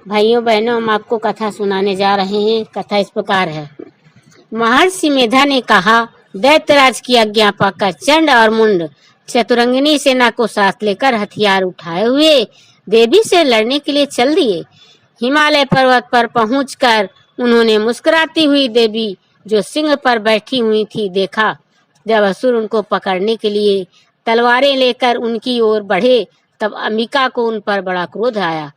भाइयों बहनों, हम आपको कथा सुनाने जा रहे हैं। कथा इस प्रकार है। महर्षि मेधा ने कहा, दैत्यराज की आज्ञा पाकर चंड और मुंड चतुरंगिनी सेना को साथ लेकर हथियार उठाए हुए देवी से लड़ने के लिए चल दिए। हिमालय पर्वत पर पहुंचकर उन्होंने मुस्कुराती हुई देवी जो सिंह पर बैठी हुई थी देखा। जब असुर उनको पकड़ने के लिए तलवारें लेकर उनकी ओर बढ़े, तब अंबिका को उन पर बड़ा क्रोध आया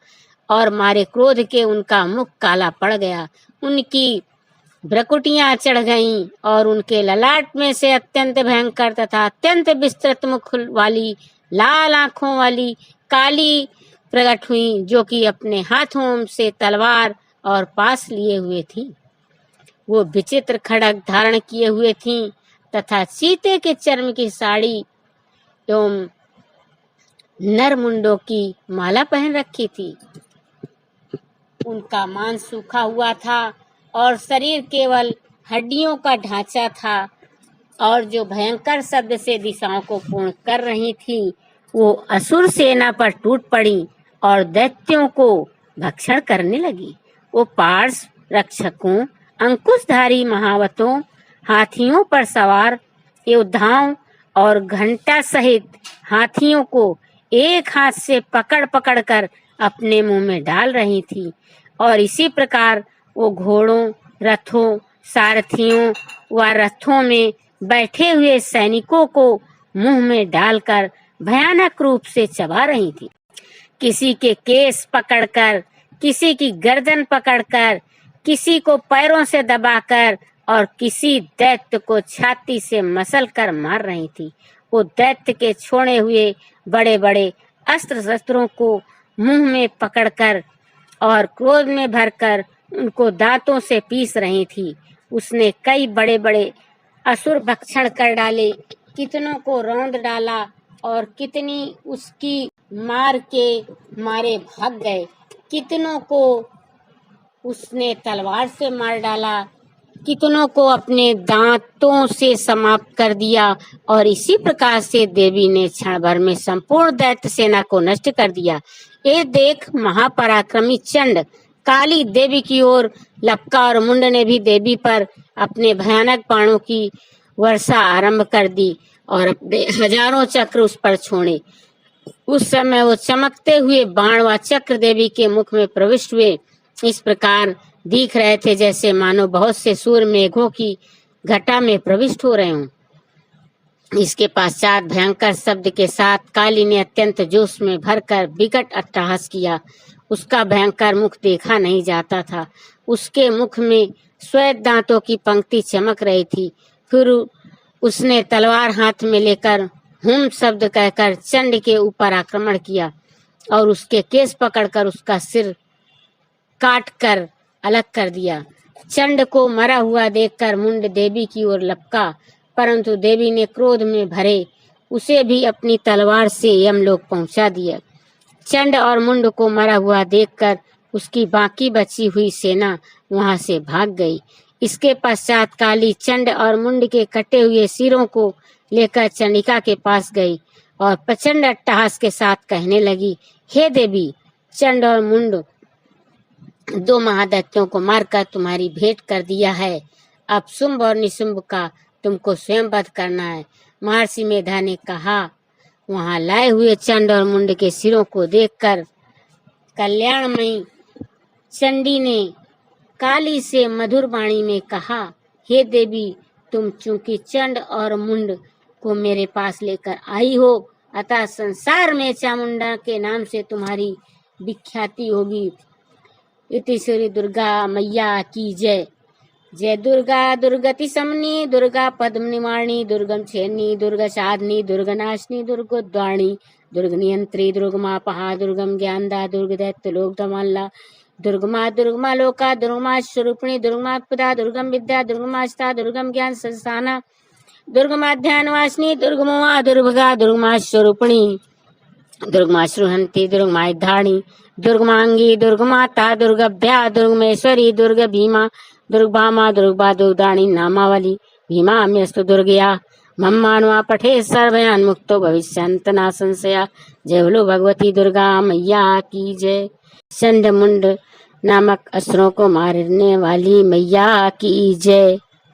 और मारे क्रोध के उनका मुख काला पड़ गया। उनकी भ्रकुटियां चढ़ गईं और उनके ललाट में से अत्यंत भयंकर तथा अत्यंत विस्तृत मुख वाली लाल आंखों वाली काली प्रकट हुई, जो कि अपने हाथों से तलवार और पास लिए हुए थी। वो विचित्र खड्ग धारण किए हुए थीं तथा चीते के चर्म की साड़ी एवं नरमुंडों की माला पहन रखी थी। उनका मांस सूखा हुआ था और शरीर केवल हड्डियों का ढांचा था, और जो भयंकर शब्द से दिशाओं को पूर्ण कर रही थी, वो असुर सेना पर टूट पड़ी और दैत्यों को भक्षण करने लगी। वो पार्श रक्षकों, अंकुशधारी महावतों, हाथियों पर सवार योद्धाओं और घंटा सहित हाथियों को एक हाथ से पकड़ पकड़ कर अपने मुंह में डाल रही थी, और इसी प्रकार वो घोड़ों, रथों, सारथियों व रथों में बैठे हुए सैनिकों को मुंह में डालकर भयानक रूप से चबा रही थी। किसी के केस पकड़कर, किसी की गर्दन पकड़कर, किसी को पैरों से दबाकर और किसी दैत्य को छाती से मसल कर मार रही थी। वो दैत्य के छोड़े हुए बड़े बड़े अस्त्र शस्त्रों को मुंह में पकड़कर और क्रोध में भरकर उनको दांतों से पीस रही थी। उसने कई बड़े बड़े असुर भक्षण कर डाले, कितनों को रौंद डाला और कितनी उसकी मार के मारे भाग गए। कितनों को उसने तलवार से मार डाला, कितनों को अपने दांतों से समाप्त कर दिया, और इसी प्रकार से देवी ने क्षण भर में संपूर्ण दैत्य सेना को नष्ट कर दिया। ये देख महापराक्रमी चंड काली देवी की ओर लपका और मुंड ने भी देवी पर अपने भयानक बाणों की वर्षा आरंभ कर दी और अपने हजारों चक्र उस पर छोड़े। उस समय वो चमकते हुए बाण व चक्र देवी के मुख में प्रविष्ट हुए। इस प्रकार दिख रहे थे जैसे मानो बहुत से सूर्य मेघों की घटा में प्रविष्ट हो रहे हों। इसके पश्चात भयंकर शब्द के साथ काली ने अत्यंत जोश में भरकर विकट अट्टहास किया। उसका भयंकर मुख देखा नहीं जाता था। उसके मुख में श्वेत दांतों की पंक्ति चमक रही थी। फिर उसने तलवार हाथ में लेकर हुम शब्द कहकर चंड के ऊपर आक्रमण किया और उसके केस पकड़कर उसका सिर काट कर अलग कर दिया। चंड को मरा हुआ देखकर मुंड देवी की ओर लपका, परंतु देवी ने क्रोध में भरे उसे भी अपनी तलवार से यमलोक पहुंचा दिया। चंड और मुंड को मरा हुआ देखकर उसकी बाकी बची हुई सेना वहां से भाग गई। इसके पश्चात काली चंड और मुंड के कटे हुए सिरों को लेकर चंडिका के पास गई और प्रचंड अट्टहास के साथ कहने लगी, हे देवी, चंड और मुंड दो महादैत्यों को मारकर तुम्हारी भेंट कर दिया है। अब शुंभ और निशुंभ का तुमको स्वयं वध करना है। महर्षि मेधा ने कहा। वहां लाए हुए चंड और मुंड के सिरों को देखकर कल्याणमयी चंडी ने काली से मधुर वाणी में कहा, हे देवी, तुम चूंकि चंड और मुंड को मेरे पास लेकर आई हो, अतः संसार में चामुंडा के नाम से तुम्हारी विख्याति होगी। इति श्री दुर्गा मैया की जय। जय दुर्गा दुर्गति समनी, दुर्गा पद्म निवारणी, दुर्गम छेनी, दुर्गा साधनी, दुर्गनाशनी, दुर्गोद्वाणी, दुर्ग नियंत्री, दुर्गमापहा, दुर्गम ज्ञानदा, दुर्ग दैत्य लोक दमाल्ला, दुर्गमा लोका, दुर्गमा स्वरूपिणी, दुर्गमात्पदा, दुर्गम विद्या, दुर्गमास्ता, दुर्गम ज्ञान संस्थाना, दुर्गमाध्यान वासिनी, दुर्गमा दुर्भगा, दुर्गमा स्वरूपिणी, दुर्गमाश्रुहंती, दुर्गमाधारणी, दुर्गमांगी, दुर्गमाता, दुर्गभ्या, दुर्गमेश्वरी, दुर्ग भीमा, दुर्गभामा, दुर्गभा, दुर्गदाणी नामावली, भीमा अम्यस्तु दुर्गया मम मानवा पठे सर्वयान मुक्तो भविष्यंत ना संशया। जय बोलो भगवती दुर्गा मैया की जय। चंड मुंड नामक असुरों को मारने वाली मैया की जय।